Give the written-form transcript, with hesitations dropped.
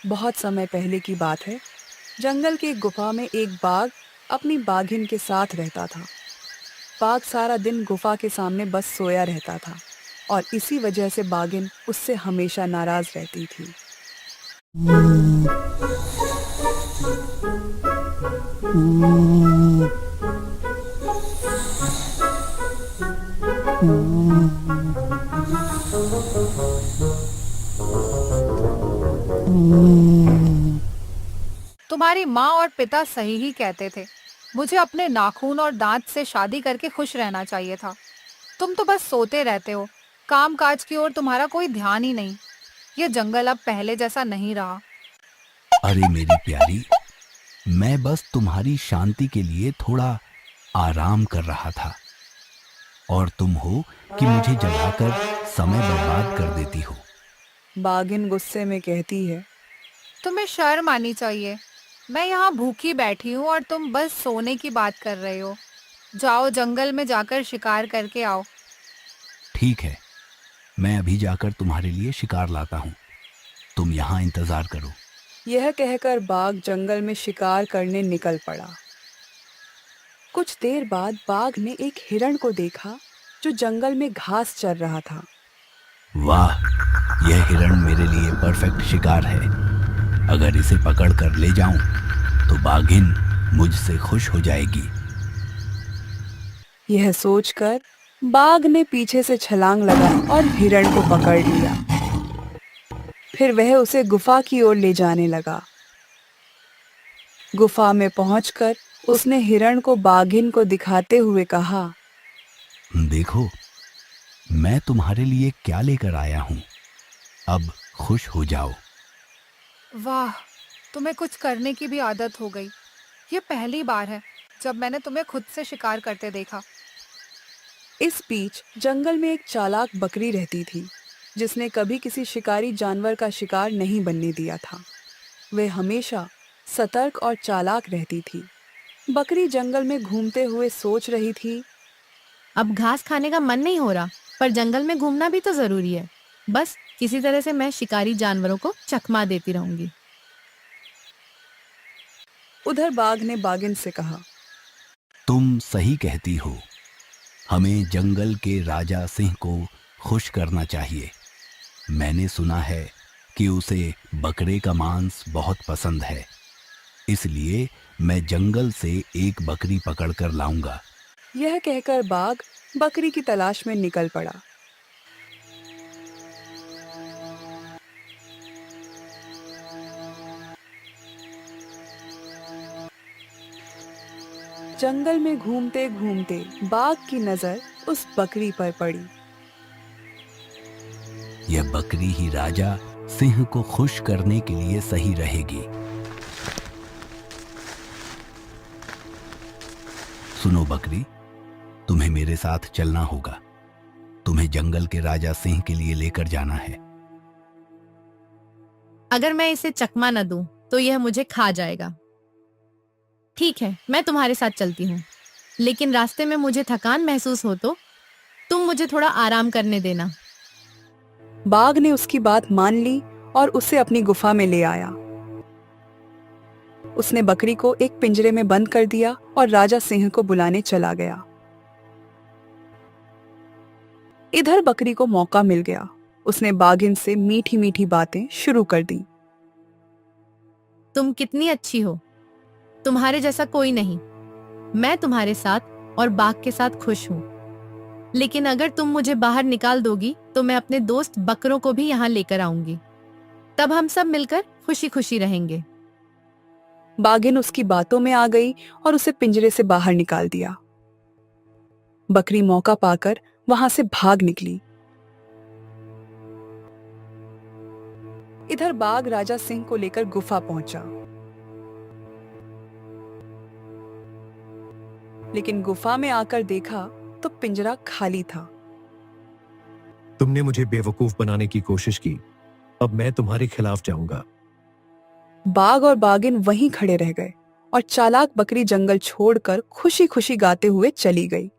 बहुत समय पहले की बात है। जंगल की एक गुफा में एक बाघ अपनी बाघिन के साथ रहता था। बाघ सारा दिन गुफा के सामने बस सोया रहता था और इसी वजह से बाघिन उससे हमेशा नाराज रहती थी। तुम्हारी माँ और पिता सही ही कहते थे। मुझे अपने नाखून और दांत से शादी करके खुश रहना चाहिए था। तुम तो बस सोते रहते हो। काम काज की ओर तुम्हारा कोई ध्यान ही नहीं। ये जंगल अब पहले जैसा नहीं रहा। अरे मेरी प्यारी, मैं बस तुम्हारी शांति के लिए थोड़ा आराम कर रहा था और तुम हो कि मुझे जगाकर समय बर्बाद कर देती हो। बाघिन गुस्से में कहती है। तुम्हें शर्म आनी चाहिए। मैं यहाँ भूखी बैठी हूँ और तुम बस सोने की बात कर रहे हो। जाओ जंगल में जाकर शिकार करके आओ। ठीक है, मैं अभी जाकर तुम्हारे लिए शिकार लाता हूँ। तुम यहाँ इंतजार करो। यह कहकर बाघ जंगल में शिकार करने निकल पड़ा। कुछ देर बाद बाघ ने एक हिरण को देखा जो जंगल में घास चर रहा था। वाह, यह हिरण मेरे लिए परफेक्ट शिकार है। अगर इसे पकड़ कर ले जाऊं तो बाघिन मुझसे खुश हो जाएगी। यह सोचकर बाघ ने पीछे से छलांग लगाई और हिरण को पकड़ लिया। फिर वह उसे गुफा की ओर ले जाने लगा। गुफा में पहुंचकर उसने हिरण को बाघिन को दिखाते हुए कहा। देखो, मैं तुम्हारे लिए क्या लेकर आया हूँ। अब खुश हो जाओ। वाह, तुम्हें कुछ करने की भी आदत हो गई। ये पहली बार है जब मैंने तुम्हें खुद से शिकार करते देखा। इस बीच जंगल में एक चालाक बकरी रहती थी जिसने कभी किसी शिकारी जानवर का शिकार नहीं बनने दिया था। वह हमेशा सतर्क और चालाक रहती थी। बकरी जंगल में घूमते हुए सोच रही थी। अब घास खाने का मन नहीं हो रहा, पर जंगल में घूमना भी तो जरूरी है। बस किसी तरह से मैं शिकारी जानवरों को चकमा देती रहूंगी। उधर बाघ ने बाघिन से कहा। तुम सही कहती हो। हमें जंगल के राजा सिंह को खुश करना चाहिए। मैंने सुना है कि उसे बकरे का मांस बहुत पसंद है। इसलिए मैं जंगल से एक बकरी पकड़कर लाऊंगा। यह कहकर बाघ बकरी की तलाश में निकल पड़ा। जंगल में घूमते घूमते बाघ की नजर उस बकरी पर पड़ी। यह बकरी ही राजा सिंह को खुश करने के लिए सही रहेगी। सुनो बकरी, तुम्हें मेरे साथ चलना होगा। तुम्हें जंगल के राजा सिंह के लिए लेकर जाना है। अगर मैं इसे चकमा न दूं तो यह मुझे खा जाएगा। ठीक है, मैं तुम्हारे साथ चलती हूँ, लेकिन रास्ते में मुझे थकान महसूस हो तो तुम मुझे थोड़ा आराम करने देना। बाघ ने उसकी बात मान ली और उसे अपनी गुफा में ले आया। उसने बकरी को एक पिंजरे में बंद कर दिया और राजा सिंह को बुलाने चला गया। इधर बकरी को मौका मिल गया। उसने बाघिन से मीठी मीठी बातें शुरू कर दी। तुम कितनी अच्छी हो, तुम्हारे जैसा कोई नहीं। मैं तुम्हारे साथ और बाघ के साथ खुश हूँ, लेकिन अगर तुम मुझे बाहर निकाल दोगी तो मैं अपने दोस्त बकरों को भी यहाँ लेकर आऊंगी। तब हम सब मिलकर खुशी खुशी रहेंगे। बाघिन उसकी बातों में आ गई और उसे पिंजरे से बाहर निकाल दिया। बकरी मौका पाकर वहां से भाग निकली। इधर बाघ राजा सिंह को लेकर गुफा पहुंचा, लेकिन गुफा में आकर देखा तो पिंजरा खाली था। तुमने मुझे बेवकूफ बनाने की कोशिश की। अब मैं तुम्हारे खिलाफ जाऊंगा। बाघ और बाघिन वहीं खड़े रह गए और चालाक बकरी जंगल छोड़कर खुशी खुशी गाते हुए चली गई।